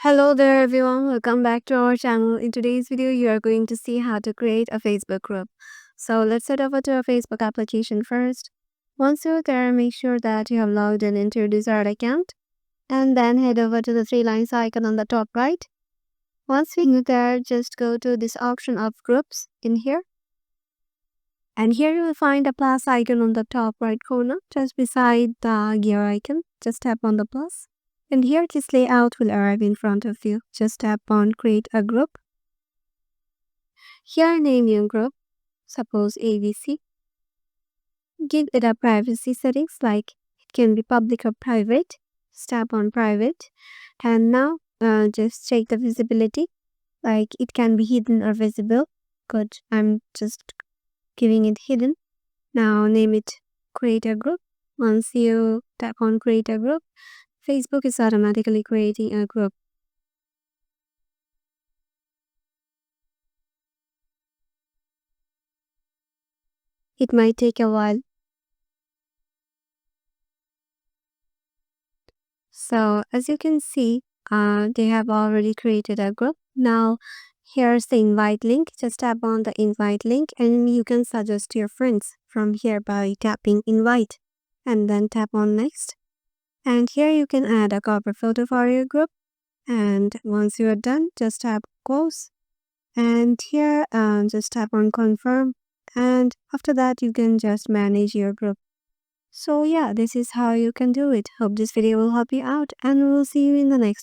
Hello there everyone, welcome back to our channel. In today's video, you are going to see how to create a Facebook group. So let's head over to our Facebook application first. Once you're there, make sure that you have logged in into your desired account and then head over to the three lines icon on the top right. Once we get there, just go to this option of groups in here. And here you will find a plus icon on the top right corner just beside the gear icon. Just tap on the plus. And here this layout will arrive in front of you. Just tap on create a group. Here name your group, suppose ABC. Give it a privacy settings like it can be public or private. Just tap on private. And now just check the visibility like it can be hidden or visible. Good, I'm just giving it hidden. Now name it create a group. Once you tap on create a group, Facebook is automatically creating a group. It might take a while. So as you can see, they have already created a group. Now here's the invite link. Just tap on the invite link and you can suggest your friends from here by tapping invite and then tap on next. And here you can add a cover photo for your group. And once you are done, just tap close. And here just tap on confirm. And after that, you can just manage your group. So yeah, this is how you can do it. Hope this video will help you out and we will see you in the next